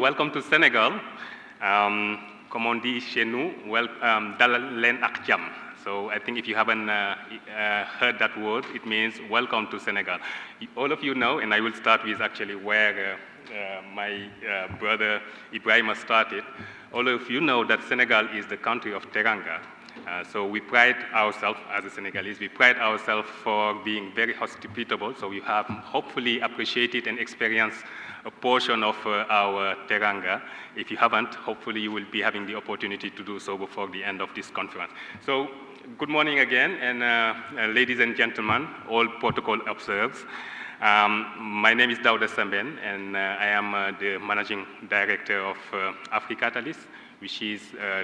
welcome to Senegal. Comme on dit chez nous, dalal leen ak jàmm. So I think if you haven't heard that word, it means welcome to Senegal. All of you know, and I will start with actually where my brother Ibrahima started. All of you know that Senegal is the country of Teranga. So we pride ourselves as a Senegalese, we pride ourselves for being very hospitable. So you have hopefully appreciated and experienced a portion of our Teranga. If you haven't, hopefully you will be having the opportunity to do so before the end of this conference. So good morning again, and ladies and gentlemen, all protocol observed. My name is Daouda Sembene, and I am the Managing Director of AfriCatalyst, which is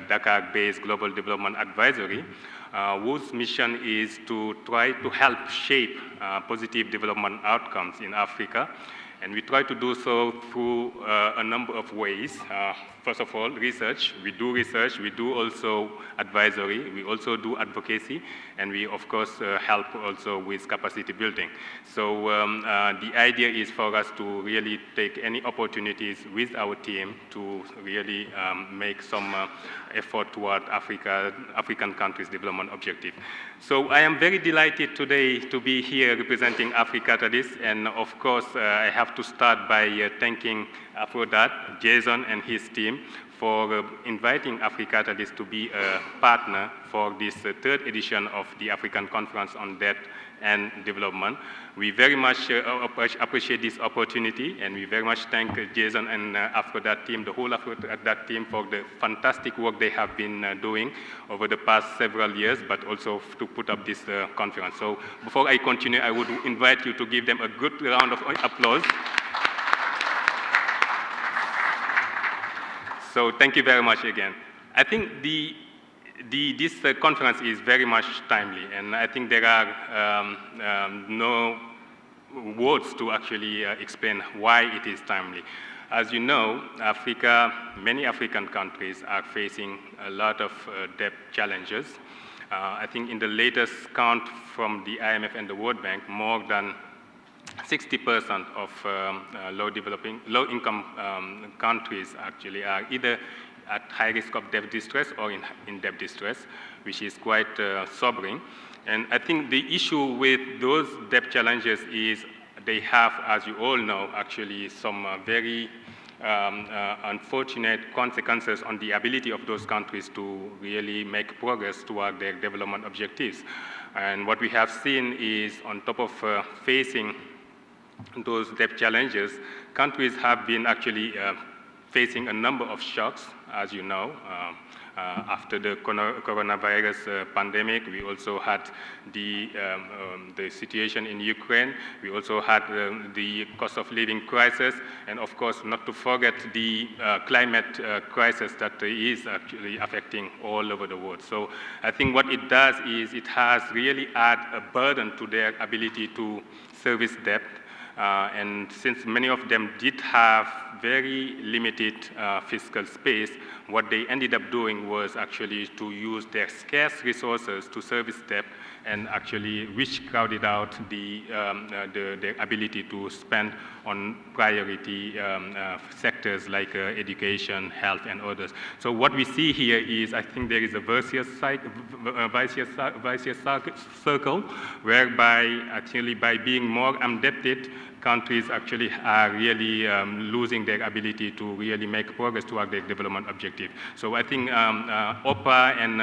Dakar-based Global Development Advisory, whose mission is to try to help shape positive development outcomes in Africa. And we try to do so through a number of ways. First of all, research. We do also advisory, we also do advocacy, and we of course help also with capacity building. So the idea is for us to really take any opportunities with our team to really make some effort toward African countries' development objective. So I am very delighted today to be here representing AfriCatalyst, and of course I have to start by thanking AfCoDD, Jason and his team for inviting AfriCatalyst to be a partner for this third edition of the African Conference on Debt and Development. We very much appreciate this opportunity, and we very much thank Jason and AfCoDD team, the whole AfCoDD team, for the fantastic work they have been doing over the past several years, but also to put up this conference. So before I continue, I would invite you to give them a good round of applause. So thank you very much again. I think this conference is very much timely, and I think there are no words to actually explain why it is timely. As you know, many African countries are facing a lot of debt challenges. I think in the latest count from the IMF and the World Bank, more than 60% of low-income countries actually are either at high risk of debt distress or in debt distress, which is quite sobering. And I think the issue with those debt challenges is they have, as you all know, actually some very unfortunate consequences on the ability of those countries to really make progress toward their development objectives. And what we have seen is, on top of facing those debt challenges, countries have been actually facing a number of shocks, as you know. After the coronavirus pandemic, we also had the situation in Ukraine. We also had the cost of living crisis, and of course, not to forget the climate crisis that is actually affecting all over the world. So I think what it does is it has really added a burden to their ability to service debt. And since many of them did have very limited fiscal space, what they ended up doing was actually to use their scarce resources to service debt, and actually which crowded out their ability to spend on priority sectors like education, health, and others. So what we see here is, I think there is a vicious circle, whereby actually by being more indebted, countries actually are really losing their ability to really make progress toward their development objective. So I think OPA and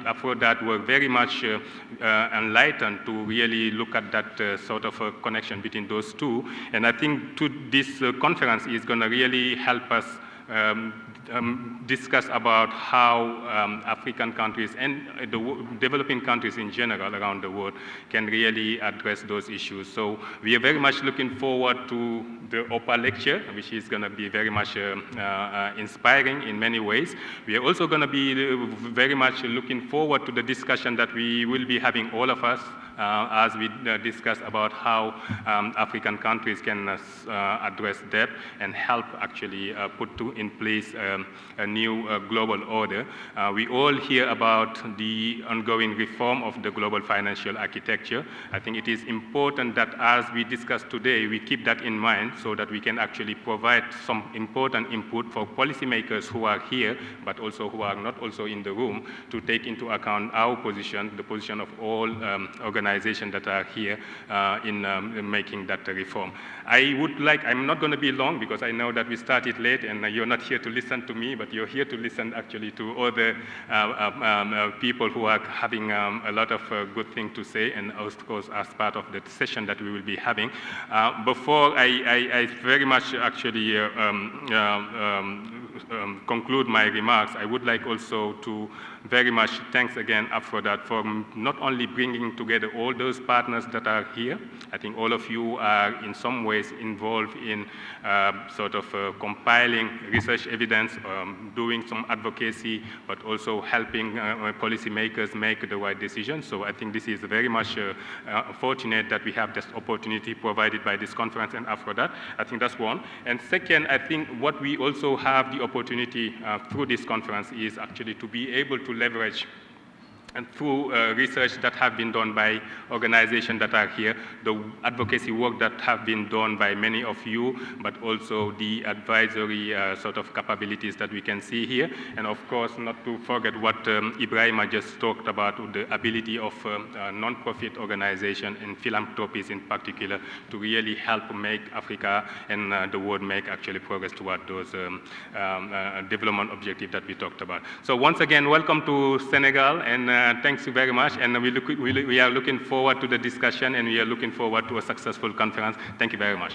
AfCoDD were very much enlightened to really look at that sort of a connection between those two. And I think this conference is going to really help us discuss about how African countries and the developing countries in general around the world can really address those issues. So we are very much looking forward to the OPA lecture, which is going to be very much inspiring in many ways. We are also going to be very much looking forward to the discussion that we will be having, all of us, as we discuss about how African countries can address debt and help actually in place a new global order. We all hear about the ongoing reform of the global financial architecture. I think it is important that as we discuss today, we keep that in mind so that we can actually provide some important input for policymakers who are here, but also who are not also in the room, to take into account our position, the position of all organizations that are here in making that reform. I'm not going to be long because I know that we started late and you're not here to listen to me, but you're here to listen actually to other people who are having a lot of good things to say, and of course as part of the session that we will be having. Before I very much actually conclude my remarks, I would like also to very much thanks again AfCoDD for not only bringing together all those partners that are here. I think all of you are in some ways involved in compiling research evidence, doing some advocacy, but also helping policymakers make the right decisions. So I think this is very much fortunate that we have this opportunity provided by this conference and AfCoDD. I think that's one. And second, I think what we also have the opportunity through this conference is actually to be able to leverage, and through research that have been done by organizations that are here, the advocacy work that have been done by many of you, but also the advisory capabilities that we can see here. And of course, not to forget what Ibrahima just talked about, the ability of non-profit organizations and philanthropies in particular to really help make Africa and the world make actually progress toward those development objectives that we talked about. So once again, welcome to Senegal, and thanks you very much, and we are looking forward to the discussion, and we are looking forward to a successful conference. Thank you very much.